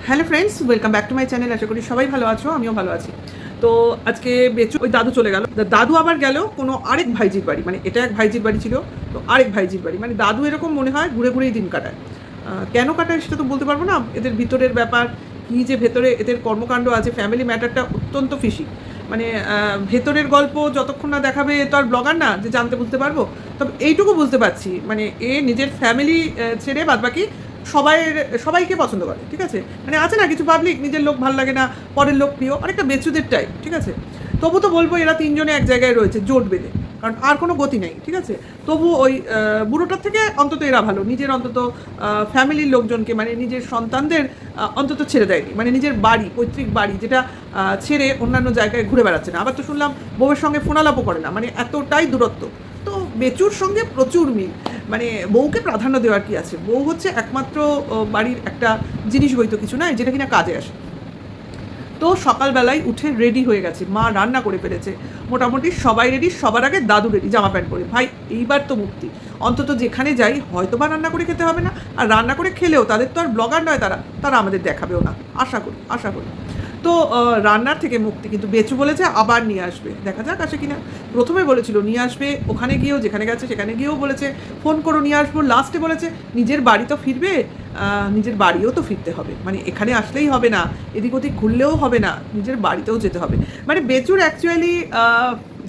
Hello friends, welcome back to my channel. আশা করি সবাই ভালো আছো, আমিও ভালো আছি। তো আজকে বেচু ওই দাদু চলে গেল। দাদু আবার গেল কোনো আরেক ভাইজির বাড়ি, মানে এটা এক ভাইজির বাড়ি ছিল, তো আরেক ভাইজির বাড়ি, মানে দাদু এরকম মনে হয় ঘুরে ঘুরেই দিন কাটায়। কেন কাটায় সেটা তো বলতে পারবো না, এদের ভিতরের ব্যাপার কী যে ভেতরে এদের কর্মকাণ্ড আছে, ফ্যামিলি ম্যাটারটা অত্যন্ত ফিশি। মানে ভেতরের গল্প যতক্ষণ না দেখাবে তো আর ব্লগার না যে জানতে বুঝতে পারবো। তবে এইটুকু বুঝতে পারছি, মানে এ নিজের ফ্যামিলি ছেড়ে বাদবাকি সবাইকে পছন্দ করে, ঠিক আছে। মানে আছে না কিছু পাবলিক নিজের লোক ভালো লাগে না, পরের লোক প্রিয়, অনেকটা বেচুদের টাইপ, ঠিক আছে। তবু তো বলবো এরা তিনজনে এক জায়গায় রয়েছে জোট বেঁধে, কারণ আর কোনো গতি নেই, ঠিক আছে। তবু ওই বুড়োটার থেকে অন্তত এরা ভালো, নিজের অন্তত ফ্যামিলির লোকজনকে, মানে নিজের সন্তানদের অন্তত ছেড়ে দেয়নি, মানে নিজের বাড়ি, পৈতৃক বাড়ি যেটা ছেড়ে অন্যান্য জায়গায় ঘুরে বেড়াচ্ছে না। আবার তো শুনলাম বউয়ের সঙ্গে ফোনালাপও করে না, মানে এতটাই দূরত্ব। তো বেচুর সঙ্গে প্রচুর মিল, মানে বউকে প্রাধান্য দেওয়ার কি আছে, বউ হচ্ছে একমাত্র বাড়ির একটা জিনিস, বইতো কিছু নয় যেটা কিনা কাজে আসে। তো সকালবেলায় উঠে রেডি হয়ে গেছে, মা রান্না করে ফেলেছে, মোটামুটি সবাই রেডি, সবার আগে দাদু রেডি জামা প্যান্ট পরে। ভাই এইবার তো মুক্তি, অন্তত যেখানে যাই হয়তো বা রান্না করে খেতে হবে না, আর রান্না করে খেলেও তাদের তো আর ব্লগার নয়, তারা আমাদের দেখাবেও না, আশা করি। তো রান্নার থেকে মুক্তি, কিন্তু বেচু বলেছে আবার নিয়ে আসবে, দেখা যাক আসে কিনা। প্রথমে বলেছিল নিয়ে আসবে, ওখানে গিয়েও যেখানে গেছে সেখানে গিয়েও বলেছে ফোন করো নিয়ে আসবো, লাস্টে বলেছে নিজের বাড়ি তো ফিরবে, নিজের বাড়িও তো ফিরতে হবে, মানে এখানে আসলেই হবে না, এদিক ওদিক ঘুরলেও হবে না, নিজের বাড়িতেও যেতে হবে। মানে বেচুর অ্যাকচুয়ালি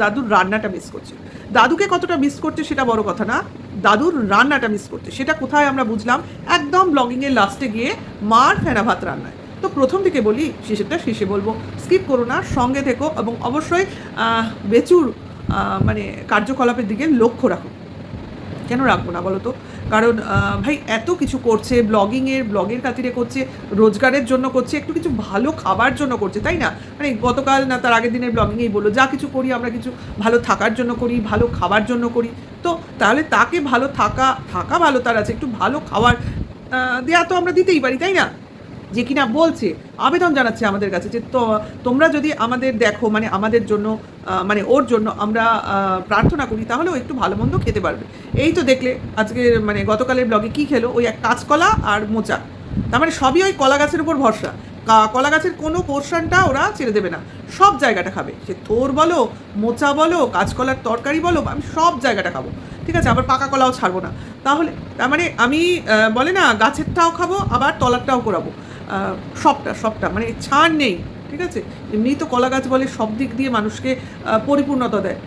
দাদুর রান্নাটা মিস করছে। দাদুকে কতটা মিস করছে সেটা বড় কথা না, দাদুর রান্নাটা মিস করছে, সেটা কোথায় আমরা বুঝলাম একদম ব্লগিংয়ের লাস্টে গিয়ে মার ফেনা ভাত রান্নায়। তো প্রথম দিকে বলি, শেষেরটা শেষে বলবো, স্কিপ করো না, সঙ্গে থেকো, এবং অবশ্যই বেচুর মানে কার্যকলাপের দিকে লক্ষ্য রাখো। কেন রাখবো না বলো তো, কারণ ভাই এত কিছু করছে, ব্লগের খাতিরে করছে, রোজগারের জন্য করছে, একটু কিছু ভালো খাবার জন্য করছে, তাই না? মানে গতকাল না তার আগের দিনের ব্লগিংয়েই বললো যা কিছু করি আমরা কিছু ভালো থাকার জন্য করি, ভালো খাবার জন্য করি। তো তাহলে তাকে ভালো থাকা ভালো, তার আছে একটু ভালো খাবার দেওয়া তো আমরা দিতেই পারি, তাই না? যে কিনা বলছে, আবেদন জানাচ্ছে আমাদের কাছে যে তোমরা যদি আমাদের দেখো, মানে আমাদের জন্য, মানে ওর জন্য আমরা প্রার্থনা করি, তাহলে ও একটু ভালো মন্দ খেতে পারবে। এই তো দেখলে আজকে, মানে গতকালের ব্লগে কী খেলো, ওই এক কাঁচকলা আর মোচা, তার মানে সবই ওই কলা গাছের উপর ভরসা। কলা গাছের কোনো পোর্শনটা ওরা ছেড়ে দেবে না, সব জায়গাটা খাবে, সে থোর বলো, মোচা বলো, কাঁচকলার তরকারি বলো, আমি সব জায়গাটা খাবো, ঠিক আছে। আবার পাকা কলাও ছাড়বো না। তাহলে তার মানে আমি বলে না গাছেরটাও খাবো আবার তলারটাও করাবো, সবটা মানে ছাড় নেই, ঠিক আছে। এমনি তো কলা গাছ বলে সব দিক দিয়ে মানুষকে পরিপূর্ণতা দেয়,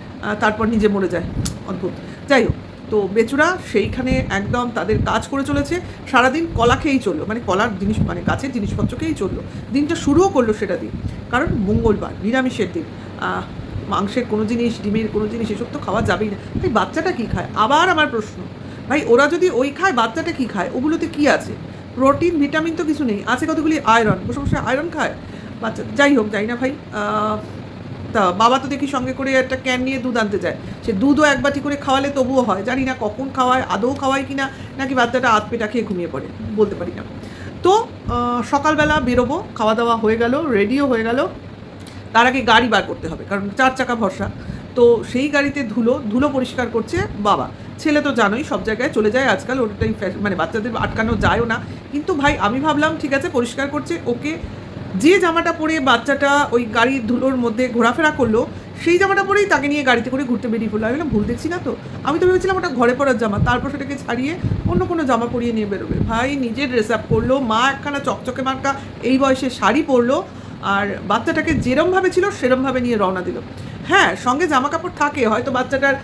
তারপর নিজে মরে যায়, অদ্ভুত। যাই হোক, তো বেচুরা সেইখানে একদম তাদের কাজ করে চলেছে, সারাদিন কলা খেয়েই চললো, মানে কলার জিনিস, মানে গাছের জিনিসপত্র খেয়েই চললো, দিনটা শুরুও করলো সেটা দিয়ে, কারণ মঙ্গলবার নিরামিষের দিন, মাংসের কোনো জিনিস, ডিমের কোনো জিনিস এসব তো খাওয়া যাবেই না। তাই বাচ্চাটা কী খায়, আবার আমার প্রশ্ন, ভাই ওরা যদি ওই খায়, বাচ্চাটা কী খায়, ওগুলোতে কী আছে? প্রোটিন ভিটামিন তো কিছু নেই, আছে কতগুলি আয়রন, বসে বসে আয়রন খায় বাচ্চা। যাই হোক, যাই না ভাই, তা বাবা তো দেখি সঙ্গে করে একটা ক্যান নিয়ে দুধ আনতে যায়, সে দুধও এক বাটি করে খাওয়ালে তবুও হয়, জানি না কখন খাওয়ায়, আদৌ খাওয়ায় কি না, নাকি বাচ্চাটা আধ পেটা খেয়ে ঘুমিয়ে পড়ে, বলতে পারি না। তো সকালবেলা বেরোবো, খাওয়া দাওয়া হয়ে গেল, রেডিও হয়ে গেল, তার আগে গাড়ি বার করতে হবে, কারণ 4 চাকা ভরসা। তো সেই গাড়িতে ধুলো পরিষ্কার করছে বাবা। ছেলে তো জানোই সব জায়গায় চলে যায় আজকাল, ওটাই মানে বাচ্চাদের আটকানো যায়ও না। কিন্তু ভাই আমি ভাবলাম ঠিক আছে পরিষ্কার করছে, ওকে যে জামাটা পরে বাচ্চাটা ওই গাড়ির ধুলোর মধ্যে ঘোরাফেরা করলো, সেই জামাটা পরেই তাকে নিয়ে গাড়িতে করে ঘুরতে বেরিয়ে পড়লো। আমি বললাম ভুল দেখছি না তো, আমি তো ভেবেছিলাম ওটা ঘরে পরার জামা, তারপর সেটাকে ছাড়িয়ে অন্য কোনো জামা পরিয়ে নিয়ে বেরোবে। ভাই নিজের ড্রেস আপ করলো, মা একখানা চকচকে মার্কা এই বয়সে শাড়ি পরলো, আর বাচ্চাটাকে যেরমভাবে ছিল সেরমভাবে নিয়ে রওনা দিল। হ্যাঁ, সঙ্গে জামা কাপড় থাকে, হয়তো বাচ্চাটার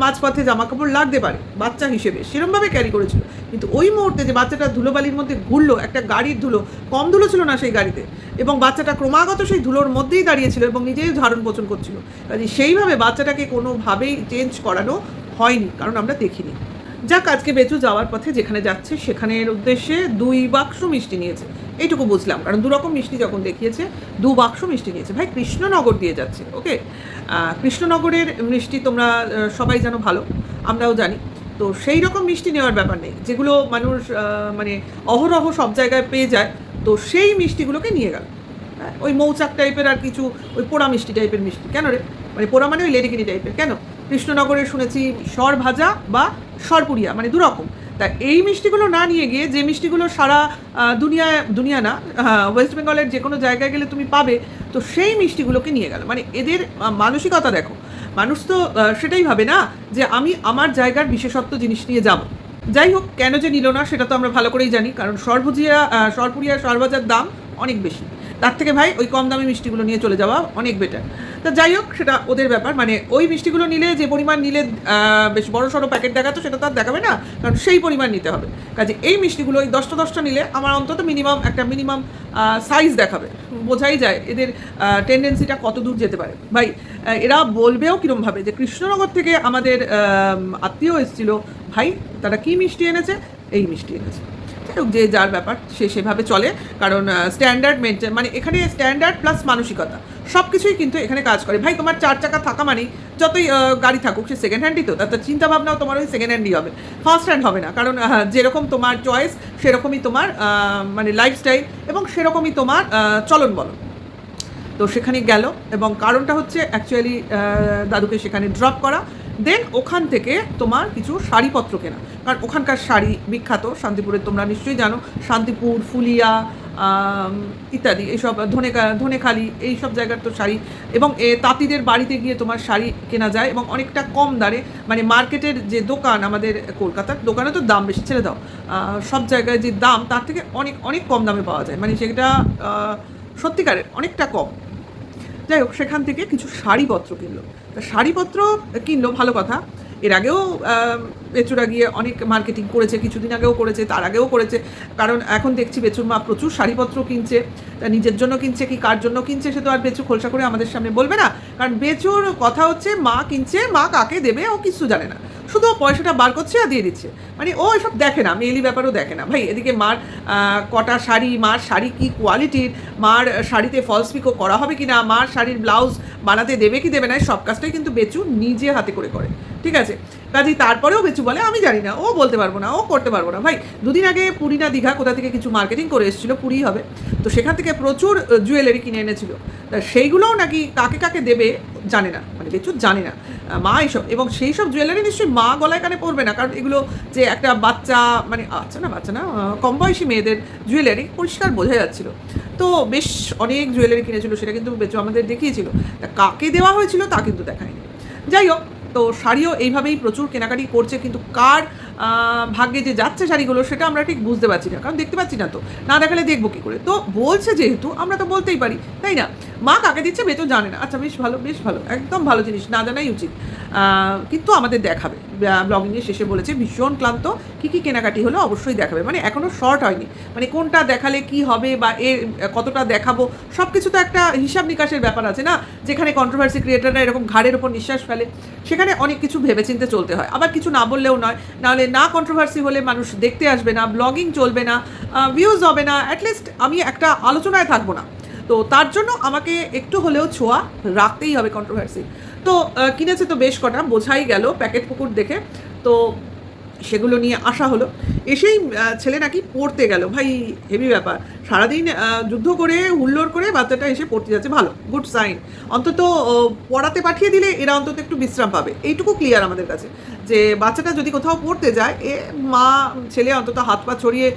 মাঝপথে জামা কাপড় লাগতে পারে বাচ্চা হিসেবে, সেরমভাবে ক্যারি করেছিল। কিন্তু ওই মুহূর্তে যে বাচ্চাটা ধুলোবালির মধ্যে ঘুরলো, একটা গাড়ির ধুলো, কম ধুলো ছিল না সেই গাড়িতে, এবং বাচ্চাটা ক্রমাগত সেই ধুলোর মধ্যেই দাঁড়িয়েছিল এবং নিজেই ধারণ পোষণ করছিল, কাজে সেইভাবে বাচ্চাটাকে কোনোভাবেই চেঞ্জ করানো হয়নি, কারণ আমরা দেখিনি। যাক, আজকে বেচু যাওয়ার পথে যেখানে যাচ্ছে সেখানের উদ্দেশ্যে 2 বাক্স মিষ্টি নিয়েছে, এইটুকু বুঝলাম, কারণ 2 রকম মিষ্টি যখন দেখিয়েছে 2 বাক্স মিষ্টি নিয়েছে। ভাই কৃষ্ণনগর দিয়ে যাচ্ছে, ওকে। কৃষ্ণনগরের মিষ্টি তোমরা সবাই জানো ভালো, আমরাও জানি। তো সেই রকম মিষ্টি নেওয়ার ব্যাপার নেই, যেগুলো মানুষ মানে অহরহ সব জায়গায় পেয়ে যায়, তো সেই মিষ্টিগুলোকে নিয়ে গেল। ওই মৌচাক টাইপের আর কিছু, ওই পোড়া মিষ্টি টাইপের মিষ্টি, কেন রে? মানে পোড়া মানে ওই লেডিকিনি টাইপের, কেন? কৃষ্ণনগরে শুনেছি সর ভাজা বা সরপুরিয়া, মানে 2 রকম। তা এই মিষ্টিগুলো না নিয়ে গিয়ে যে মিষ্টিগুলো সারা দুনিয়া না, ওয়েস্ট বেঙ্গলের যে কোনো জায়গায় গেলে তুমি পাবে, তো সেই মিষ্টিগুলোকে নিয়ে গেল। মানে এদের মানসিকতা দেখো, মানুষ তো সেটাই ভাবে না যে আমি আমার জায়গার বিশেষত্ব জিনিস নিয়ে যাব। যাই হোক, কেন যে নিল না সেটা তো আমরা ভালো করেই জানি, কারণ সরপুরিয়া সরবাজার দাম অনেক বেশি, তার থেকে ভাই ওই কম দামি মিষ্টিগুলো নিয়ে চলে যাওয়া অনেক বেটার। তা যাই হোক, সেটা ওদের ব্যাপার। মানে ওই মিষ্টিগুলো নিলে যে পরিমাণ নিলে বেশ বড় সড়ো প্যাকেট দেখাতো সেটা তো আর দেখাবে না, কারণ সেই পরিমাণ নিতে হবে। কাজে এই মিষ্টিগুলো ওই 10টা নিলে আমার অন্তত মিনিমাম সাইজ দেখাবে, বোঝাই যায় এদের টেন্ডেন্সিটা কত দূর যেতে পারে। ভাই এরা বলবেও কীরমভাবে যে কৃষ্ণনগর থেকে আমাদের আত্মীয় এসেছিল, ভাই তারা কী মিষ্টি এনেছে, এই মিষ্টি এনেছে। যে যার ব্যাপার সে সেভাবে চলে, কারণ স্ট্যান্ডার্ড মেনটেন, মানে এখানে স্ট্যান্ডার্ড প্লাস মানসিকতা সব কিছুই কিন্তু এখানে কাজ করে। ভাই তোমার 4 চাকা থাকা মানেই যতই গাড়ি থাকুক সে সেকেন্ড হ্যান্ডই, তো তার চিন্তাভাবনাও তোমার ওই সেকেন্ড হ্যান্ডই হবে, ফার্স্ট হ্যান্ড হবে না। কারণ যেরকম তোমার চয়েস সেরকমই তোমার মানে লাইফস্টাইল এবং সেরকমই তোমার চলন বলন। তো সেখানে গেল, এবং কারণটা হচ্ছে অ্যাকচুয়ালি দাদুকে সেখানে ড্রপ করা, দেন ওখান থেকে তোমার কিছু শাড়িপত্র কেনা, কারণ ওখানকার শাড়ি বিখ্যাত। শান্তিপুরের তোমরা নিশ্চয়ই জানো, শান্তিপুর, ফুলিয়া ইত্যাদি এইসব, ধনেখালি এইসব জায়গার তো শাড়ি, এবং তাঁতিদের বাড়িতে গিয়ে তোমার শাড়ি কেনা যায় এবং অনেকটা কম দামে। মানে মার্কেটের যে দোকান, আমাদের কলকাতার দোকানে তো দাম বেশি, ছেড়ে দাও, সব জায়গায় যে দাম তার থেকে অনেক অনেক কম দামে পাওয়া যায়, মানে সেটা সত্যিকারের অনেকটা কম। যাই হোক, সেখান থেকে কিছু শাড়িপত্র কিনলো। তা শাড়িপত্র কিনলো ভালো কথা, এর আগেও বেচুরা গিয়ে অনেক মার্কেটিং করেছে, কিছুদিন আগেও করেছে, তার আগেও করেছে, কারণ এখন দেখছি বেচুর মা প্রচুর শাড়িপত্র কিনছে। তা নিজের জন্য কিনছে কি কার জন্য কিনছে সে তো আর বেচু খোলসা করে আমাদের সামনে বলবে না, কারণ বেচুর কথা হচ্ছে মা কিনছে, মা কাকে দেবে ও কিছু জানে না, শুধু পয়সাটা বার করছে আর দিয়ে দিচ্ছে। মানে ও এসব দেখে না, মেয়েলি ব্যাপারও দেখে না। ভাই এদিকে মার কটা শাড়ি, মার শাড়ি কী কোয়ালিটির, মার শাড়িতে ফলস পিকো করা হবে কি না, মার শাড়ির ব্লাউজ বানাতে দেবে কি দেবে না, সব কাজটাই কিন্তু বেচু নিজে হাতে করে, ঠিক আছে। কাজেই তারপরেও বেচু বলে আমি জানি না, ও বলতে পারবো না, ও করতে পারবো না। ভাই দুদিন আগে পুরী না দীঘা কোথা থেকে কিছু মার্কেটিং করে এসেছিলো, পুরীই হবে, তো সেখান থেকে প্রচুর জুয়েলারি কিনে এনেছিল। তা সেইগুলোও নাকি কাকে কাকে দেবে জানে না, মানে বেচু জানে না মা এইসব, এবং সেই সব জুয়েলারি নিশ্চয়ই মা গলায় কানে পরবে না, কারণ এগুলো যে একটা বাচ্চা, মানে বাচ্চা না কম বয়সী মেয়েদের জুয়েলারি পরিষ্কার বোঝা যাচ্ছিল। তো বেশ অনেক জুয়েলারি কিনেছিল, সেটা কিন্তু বেচু আমাদের দেখিয়েছিল, তা কাকে দেওয়া হয়েছিল তা কিন্তু দেখায়নি। যাই হোক, তো শাড়িও এইভাবেই প্রচুর কেনাকাটি করছে, কিন্তু কার ভাগ্যে যে যাচ্ছে শাড়িগুলো সেটা আমরা ঠিক বুঝতে পারছি না, কারণ দেখতে পাচ্ছি না, তো না দেখালে দেখবো কী করে। তো বলছে যেহেতু আমরা তো বলতেই পারি, তাই না। মা কাকে দিচ্ছে বেচো জানে না, আচ্ছা বেশ ভালো, একদম ভালো জিনিস, না জানাই উচিত, কিন্তু আমাদের দেখাবে। ব্লগিংয়ের শেষে বলেছে ভীষণ ক্লান্ত, কী কেনাকাটি হলো অবশ্যই দেখাবে, মানে এখনও শর্ট হয়নি, মানে কোনটা দেখালে কি হবে বা এর কতটা দেখাবো সব কিছু তো একটা হিসাব নিকাশের ব্যাপার আছে না। যেখানে কন্ট্রোভার্সি ক্রিয়েটাররা এরকম ঘাড়ের ওপর নিঃশ্বাস ফেলে, সেখানে অনেক কিছু ভেবেচিন্তে চলতে হয়। আবার কিছু না বললেও নয়, নাহলে না কন্ট্রোভার্সি হলে মানুষ দেখতে আসবে না, ব্লগিং চলবে না, ভিউজ হবে না, অ্যাটলিস্ট আমি একটা আলোচনায় থাকবো না। তো তার জন্য আমাকে একটু হলেও ছোঁয়া রাখতেই হবে কন্ট্রোভার্সি। তো কিনেছে তো বেশ কটা, বোঝাই গেল প্যাকেট পুকুর দেখে। তো সেগুলো নিয়ে আসা হলো, এসেই ছেলে নাকি পড়তে গেল। ভাই হেভি ব্যাপার, সারাদিন যুদ্ধ করে হুল্লোড় করে বাচ্চাটা এসে পড়তে যাচ্ছে, ভালো, গুড সাইন। অন্তত পড়াতে পাঠিয়ে দিলে এরা অন্তত একটু বিশ্রাম পাবে, এইটুকু ক্লিয়ার আমাদের কাছে, যে বাচ্চাটা যদি কোথাও পড়তে যায় মা ছেলে অন্তত হাত পা ছড়িয়ে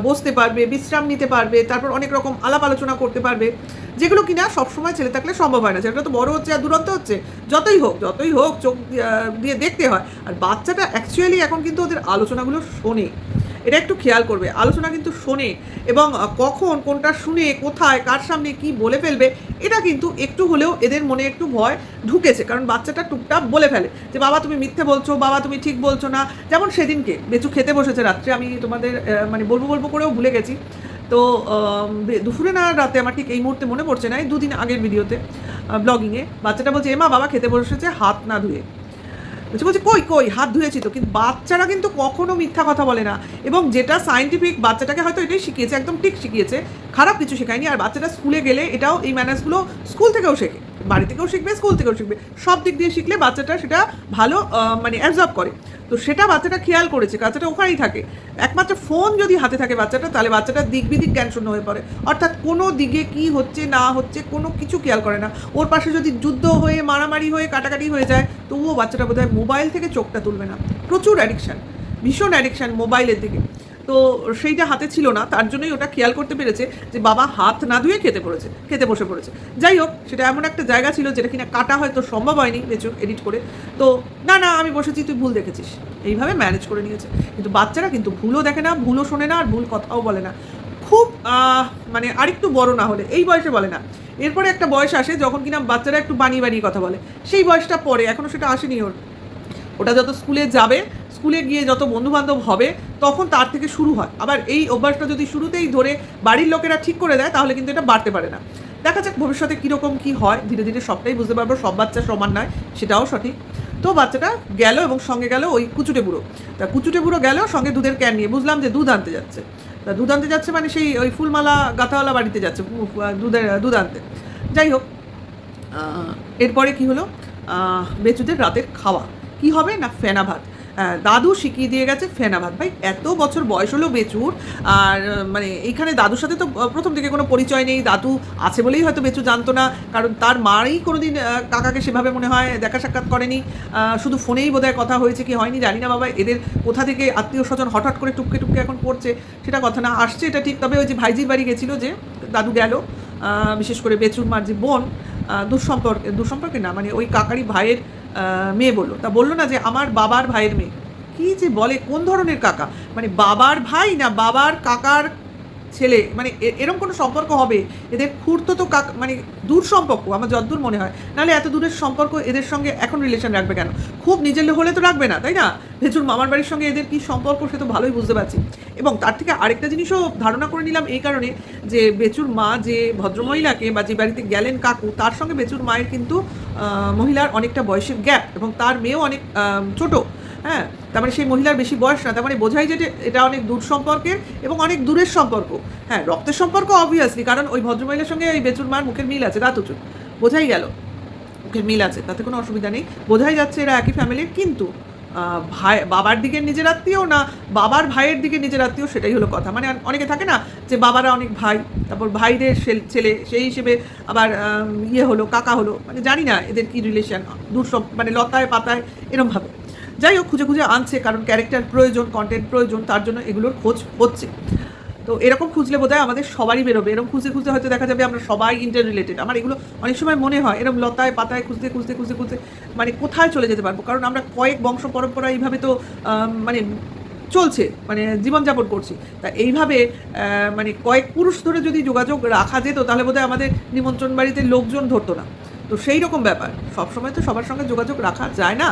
বসতে পারবে, বিশ্রাম নিতে পারবে, তারপর অনেক রকম আলাপ আলোচনা করতে পারবে, যেগুলো কিনা সবসময় ছেলে থাকলে সম্ভব হয় না। ছেলেটা তো বড় হচ্ছে আর দুরন্ত হচ্ছে, যতই হোক চোখ দিয়ে দেখতে হয়। আর বাচ্চাটা অ্যাকচুয়ালি এখন কিন্তু ওদের আলোচনাগুলো শোনে, এটা একটু খেয়াল করবে, আলোচনা কিন্তু শোনে, এবং কখন কোনটা শুনে কোথায় কার সামনে কি বলে ফেলবে এটা কিন্তু একটু হলেও এদের মনে একটু ভয় ঢুকেছে, কারণ বাচ্চাটা টুকটাক বলে ফেলে যে বাবা তুমি মিথ্যে বলছো, বাবা তুমি ঠিক বলছো না। যেমন সেদিনকে বেচু খেতে বসেছে রাত্রে, আমি তোমাদের মানে বলবো করেও ভুলে গেছি, তো দুপুরে না রাতে আমার ঠিক এই মুহূর্তে মনে পড়ছে না, এই 2 দিন আগের ভিডিওতে ব্লগিংয়ে বাচ্চাটা বলছে মা বাবা খেতে বসেছে হাত না ধুয়ে। বলছে কই হাত ধুয়েছি তো। কিন্তু বাচ্চারা কিন্তু কখনো মিথ্যা কথা বলে না, এবং যেটা সায়েন্টিফিক বাচ্চাটাকে হয়তো এটাই শিখিয়েছে, একদম ঠিক শিখিয়েছে, খারাপ কিছু শেখায়নি। আর বাচ্চাটা স্কুলে গেলে এটাও এই ম্যানার্সগুলো স্কুল থেকেও শেখে, বাড়ি থেকেও শিখবে, স্কুল থেকেও শিখবে, সব দিক দিয়ে শিখলে বাচ্চাটা সেটা ভালো মানে অ্যাবজর্ব করে। তো সেটা বাচ্চাটা খেয়াল করেছে, বাচ্চাটা ওখানেই থাকে। একমাত্র ফোন যদি হাতে থাকে বাচ্চাটা, তাহলে বাচ্চাটা দিক বিদিক জ্ঞান শূন্য হয়ে পড়ে, অর্থাৎ কোনো দিকে কি হচ্ছে না হচ্ছে কোনো কিছু খেয়াল করে না। ওর পাশে যদি যুদ্ধ হয়ে মারামারি হয়ে কাটাকাটি হয়ে যায় তবুও বাচ্চাটা বোধহয় মোবাইল থেকে চোখটা তুলবে না, প্রচুর অ্যাডিকশান। ভীষণ অ্যাডিকশান মোবাইলের দিকে। তো সেইটা হাতে ছিল না, তার জন্যই ওটা খেয়াল করতে পেরেছে যে বাবা হাত না ধুয়ে খেতে বসে পড়েছে। যাই হোক, সেটা এমন একটা জায়গা ছিল যেটা কিনা কাটা হয়তো সম্ভব হয়নি বেচু এডিট করে। তো না আমি বসেছি, তুই ভুল দেখেছিস, এইভাবে ম্যানেজ করে নিয়েছে। কিন্তু বাচ্চারা কিন্তু ভুলও দেখে না, ভুলও শোনে না, আর ভুল কথাও বলে না। খুব মানে আরেকটু বড় না হলে, এই বয়সে বলে না, এরপরে একটা বয়স আসে যখন কিনা বাচ্চারা একটু বানিয়ে কথা বলে, সেই বয়সটা পরে, এখনও সেটা আসেনি ওর। ওটা যত স্কুলে যাবে, স্কুলে গিয়ে যত বন্ধুবান্ধব হবে, তখন তার থেকে শুরু হয়। আবার এই অভ্যাসটা যদি শুরুতেই ধরে বাড়ির লোকেরা ঠিক করে দেয়, তাহলে কিন্তু এটা বাড়তে পারে না। দেখা যাক ভবিষ্যতে কীরকম কী হয়, ধীরে ধীরে সবটাই বুঝতে পারবো। সব বাচ্চা সমান নয়, সেটাও সঠিক। তো বাচ্চাটা গেল এবং সঙ্গে গেল ওই কুচুটে বুড়ো। তা কুচুটে বুড়ো গেল সঙ্গে দুধের ক্যান নিয়ে, বুঝলাম যে দুধ আনতে যাচ্ছে। তা দুধ আনতে যাচ্ছে মানে সেই ওই ফুলমালা গাথাওয়ালা বাড়িতে যাচ্ছে দুধ আনতে। যাই হোক, এরপরে কি হলো, বেচুদের রাতের খাওয়া কি হবে না, ফেনা ভাত। দাদু শিখিয়ে দিয়ে গেছে ফেনা ভাত। ভাই এত বছর বয়স হলো বেচুর, আর মানে এইখানে দাদুর সাথে তো প্রথম থেকে কোনো পরিচয় নেই। দাদু আছে বলেই হয়তো বেচু জানতো না, কারণ তার মাই কোনোদিন কাকাকে সেভাবে মনে হয় দেখা সাক্ষাৎ করেনি। শুধু ফোনেই বোধহয় কথা হয়েছে কি হয়নি জানি না বাবা। এদের কোথা থেকে আত্মীয় স্বজন হঠাৎ করে টুপকে এখন পড়ছে সেটা কথা না, আসছে এটা ঠিক। তবে ওই যে ভাইজির বাড়ি গেছিলো, যে দাদু গেল, বিশেষ করে বেচুর মার যে বোন, দুঃসম্পর্কে না, মানে ওই কাকারি ভাইয়ের মেয়ে বললো না যে আমার বাবার ভাইয়ের মেয়ে। কি যে বলে, কোন ধরনের কাকা, মানে বাবার ভাই না বাবার কাকার ছেলে, মানে এরকম কোনো সম্পর্ক হবে? এদের খুঁড়তো তো কাকা, মানে দূর সম্পর্ক আমার যতদূর মনে হয়। নাহলে এত দূরের সম্পর্ক এদের সঙ্গে এখন রিলেশন রাখবে কেন? খুব নিজের হলে তো রাখবে না, তাই না? ভেচুর মামার বাড়ির সঙ্গে এদের কী সম্পর্ক সে তো ভালোই বুঝতে পারছি। এবং তার থেকে আরেকটা জিনিসও ধারণা করে নিলাম এই কারণে, যে বেচুর মা যে ভদ্রমহিলাকে বা যে বাড়িতে গেলেন কাকু, তার সঙ্গে বেচুর মায়ের কিন্তু মহিলার অনেকটা বয়সের গ্যাপ, এবং তার মেয়েও অনেক ছোট। হ্যাঁ, তার মানে সেই মহিলার বেশি বয়স না, তার মানে বোঝাই যে এটা অনেক দূর সম্পর্কের এবং অনেক দূরের সম্পর্ক। হ্যাঁ, রক্তের সম্পর্ক অবভিয়াসলি, কারণ ওই ভদ্রমহিলার সঙ্গে ওই বেচুর মার মুখের মিল আছে, দাঁত উঁচু, বোঝাই গেল মুখের মিল আছে, তাতে কোনো অসুবিধা নেই, বোঝাই যাচ্ছে এরা একই ফ্যামিলির। কিন্তু ভাই বাবার দিকের নিজের আত্মীয় না বাবার ভাইয়ের দিকে নিজের আত্মীয়, সেটাই হলো কথা। মানে অনেকে থাকে না যে বাবারা অনেক ভাই, তারপর ভাইদের ছেলে, সেই হিসেবে আবার হলো কাকা হলো, মানে জানি না এদের কি রিলেশন, দূর সব মানে লতায় পাতায় এরমভাবে। যাই হোক, খুঁজে আনছে, কারণ ক্যারেক্টার প্রয়োজন, কন্টেন্ট প্রয়োজন, তার জন্য এগুলোর খোঁজ হচ্ছে। তো এরকম খুঁজলে বোধহয় আমাদের সবারই বেরোবে। এরকম খুঁজতে হয়তো দেখা যাবে আমরা সবাই ইন্টার রিলেটেড। আমার এগুলো অনেক সময় মনে হয়, এরকম লতায় পাতায় খুঁজতে মানে কোথায় চলে যেতে পারবো, কারণ আমরা কয়েক বংশ পরম্পরা এইভাবে তো মানে চলছে, মানে জীবনযাপন করছি। তা এইভাবে মানে কয়েক পুরুষ ধরে যদি যোগাযোগ রাখা যেত, তাহলে বোধহয় আমাদের নিমন্ত্রণ বাড়িতে লোকজন ধরতো না। তো সেই রকম ব্যাপার, সবসময় তো সবার সঙ্গে যোগাযোগ রাখা যায় না।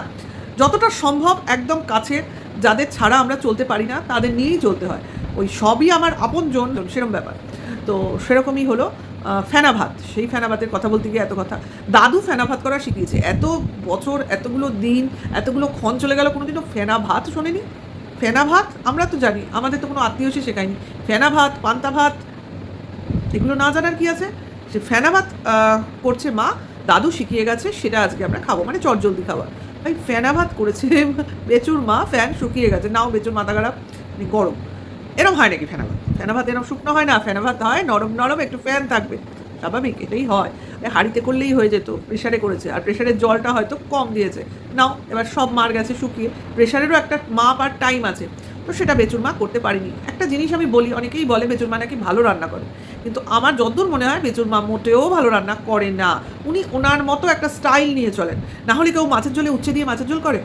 যতটা সম্ভব একদম কাছে যাদের ছাড়া আমরা চলতে পারি না, তাদের নিয়েই চলতে হয়। ওই সবই আমার আপনজন, সেরকম ব্যাপার। তো সেরকমই হলো ফেনা ভাত। সেই ফেনা ভাতের কথা বলতে গিয়ে এত কথা। দাদু ফেনা ভাত করা শিখিয়েছে। এত বছর, এতগুলো দিন, এতগুলো ক্ষণ চলে গেল, কোনোদিনও ফেনা ভাত শোনেনি। ফেনা ভাত আমরা তো জানি, আমাদের তো কোনো আত্মীয় সে শেখায়নি। ফেনা ভাত, পান্তা ভাত, এগুলো না জানার কি আছে? সে ফেনা ভাত করছে মা, দাদু শিখিয়ে গেছে, সেটা আজকে আমরা খাবো, মানে চটজলদি খাবার। ভাই ফেনা ভাত করেছে বেচুর মা, ফ্যান শুকিয়ে গেছে, নাও বেচুর মাথা খারাপ, মানে গরম। এরম হয় নাকি ফেনা ভাত এরম শুকনো হয় না, ফেনা ভাত হয় নরম, একটু ফ্যান থাকবে, স্বাভাবিক, এটাই হয়। হাঁড়িতে করলেই হয়ে যেত, প্রেশারে করেছে, আর প্রেশারের জলটা হয়তো কম দিয়েছে। নাও এবার সব মার গেছে শুকিয়ে, প্রেশারেরও একটা মাপ আর টাইম আছে, তো সেটা বেচুর মা করতে পারিনি। একটা জিনিস আমি বলি, অনেকেই বলে বেচুর মা নাকি ভালো রান্না করে, কিন্তু আমার যতদূর মনে হয় বেচুর মা মোটেও ভালো রান্না করে না। উনি ওনার মতো একটা স্টাইল নিয়ে চলেন। না হলে কেউ মাছের ঝোলে উচ্ছে দিয়ে মাছের ঝোল করে,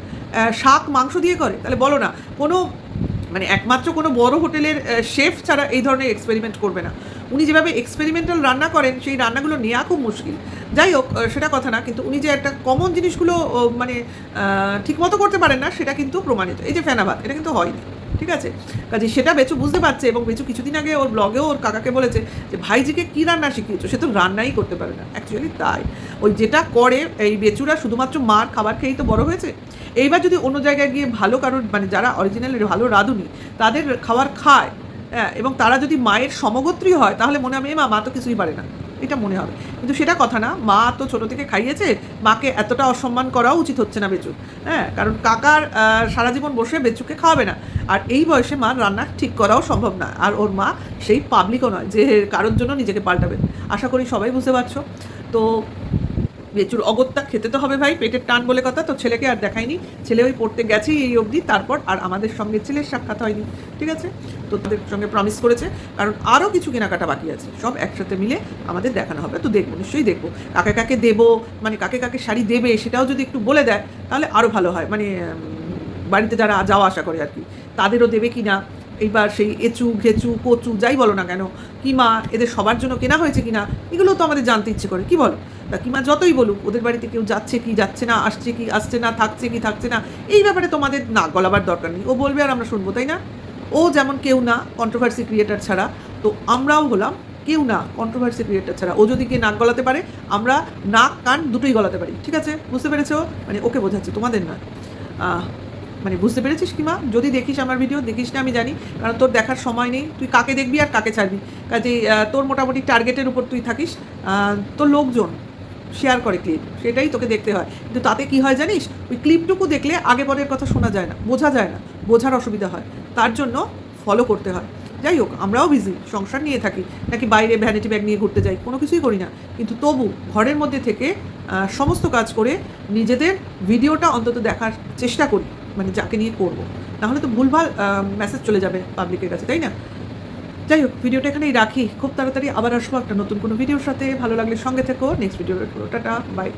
শাক মাংস দিয়ে করে, তাহলে বলো না, কোনো মানে একমাত্র কোনো বড় হোটেলের শেফ ছাড়া এই ধরনের এক্সপেরিমেন্ট করবে না। উনি যেভাবে এক্সপেরিমেন্টাল রান্না করেন, সেই রান্নাগুলো নেওয়া খুব মুশকিল। যাই হোক, সেটা কথা না, কিন্তু উনি যে একটা কমন জিনিসগুলো মানে ঠিকমতো করতে পারেন না, সেটা কিন্তু প্রমাণিত। এই যে ফেনা ভাত, এটা কিন্তু হয়নি, ঠিক আছে? কাজে সেটা বেচু বুঝতে পারছে, এবং বেচু কিছুদিন আগে ওর ব্লগেও ওর কাকাকে বলেছে যে ভাইজিকে কী রান্না শিখিয়েছো, সে তো রান্নাই করতে পারে না। অ্যাকচুয়ালি তাই, ওই যেটা করে এই বেচুরা শুধুমাত্র মার খাবার খেয়েই তো বড় হয়েছে। এইবার যদি অন্য জায়গায় গিয়ে ভালো কারোর, মানে যারা অরিজিনাল ভালো রাঁধুনি, তাদের খাবার খায়, হ্যাঁ, এবং তারা যদি মায়ের সমগোত্রী হয়, তাহলে মনে হবে মা তো কিছুই পারে না, এটা মনে হবে। কিন্তু সেটা কথা না, মা তো ছোটো থেকে খাইয়েছে, মাকে এতটা অসম্মান করাও উচিত হচ্ছে না বেচুর। হ্যাঁ, কারণ কাকার সারা জীবন বসে বেচুকে খাওয়াবে না, আর এই বয়সে মার রান্না ঠিক করাও সম্ভব না। আর ওর মা সেই পাবলিকও নয় যে কারোর জন্য নিজেকে পাল্টাবে। আশা করি সবাই বুঝতে পারছো। তো বেচুর অগত্যা খেতে তো হবে ভাই, পেটের টান বলে কথা। তো ছেলেকে আর দেখায়নি, ছেলে ওই পড়তে গেছেই এই অবধি, তারপর আর আমাদের সঙ্গে ছেলের সাক্ষাৎ হয়নি, ঠিক আছে। তো তাদের সঙ্গে প্রমিস করেছে, কারণ আরও কিছু কেনাকাটা বাকি আছে, সব একসাথে মিলে আমাদের দেখানো হবে। তো দেখবো, নিশ্চয়ই দেখবো। কাকে কাকে দেবো, মানে কাকে কাকে শাড়ি দেবে সেটাও যদি একটু বলে দেয় তাহলে আরও ভালো হয়, মানে বাড়িতে যারা যাওয়া আসা করে আর কি, তাদেরও দেবে কি না। এইবার সেই এচু ঘেচু কচু যাই বলো না কেন, কিমা এদের সবার জন্য কেনা হয়েছে কিনা, এগুলো তো আমাদের জানতে ইচ্ছে করে, কি বলো। তা কিমা যতই বলুক ওদের বাড়িতে কেউ যাচ্ছে কি যাচ্ছে না, আসছে কি আসছে না, থাকছে কি থাকছে না, এই ব্যাপারে তোমাদের না গলাবার দরকার নেই। ও বলবে আর আমরা শুনবো, তাই না। ও যেমন কেউ না কন্ট্রোভার্সি ক্রিয়েটার ছাড়া, তো আমরাও হলাম কেউ না কন্ট্রোভার্সি ক্রিয়েটার ছাড়া। ও যদি কে নাক গলাতে পারে, আমরা নাক কান দুটোই গলাতে পারি, ঠিক আছে। বুঝতে পেরেছো, মানে ওকে বোঝাচ্ছে, তোমাদের নয়। মানে বুঝতে পেরেছিস কি মা? যদি দেখিস আমার ভিডিও, দেখিস না আমি জানি, কারণ তোর দেখার সময় নেই, তুই কাকে দেখবি আর কাকে ছাড়বি। কাজেই তোর মোটামুটি টার্গেটের উপর তুই থাকিস, তোর লোকজন শেয়ার করে ক্লিপ, সেটাই তোকে দেখতে হয়। কিন্তু তাতে কি হয় জানিস, ওই ক্লিপটুকু দেখলে আগে পরের কথা শোনা যায় না, বোঝা যায় না, বোঝার অসুবিধা হয়, তার জন্য ফলো করতে হয়। যাই হোক, আমরাও বিজি, সংসার নিয়ে থাকি, নাকি বাইরে ভ্যানিটি ব্যাগ নিয়ে ঘুরতে যাই, কোনো কিছুই করি না। কিন্তু তবু ঘরের মধ্যে থেকে সমস্ত কাজ করে নিজেদের ভিডিওটা অন্তত দেখার চেষ্টা করি, মানে যাকে নিয়ে করবো, নাহলে তো ভুলভাল মেসেজ চলে যাবে পাবলিকের কাছে, তাই না। যাই হোক, ভিডিওটা এখানেই রাখি, খুব তাড়াতাড়ি আবার আসবো একটা নতুন কোনো ভিডিওর সাথে। ভালো লাগলে সঙ্গে থেকো, নেক্সট ভিডিও টাটা বাই।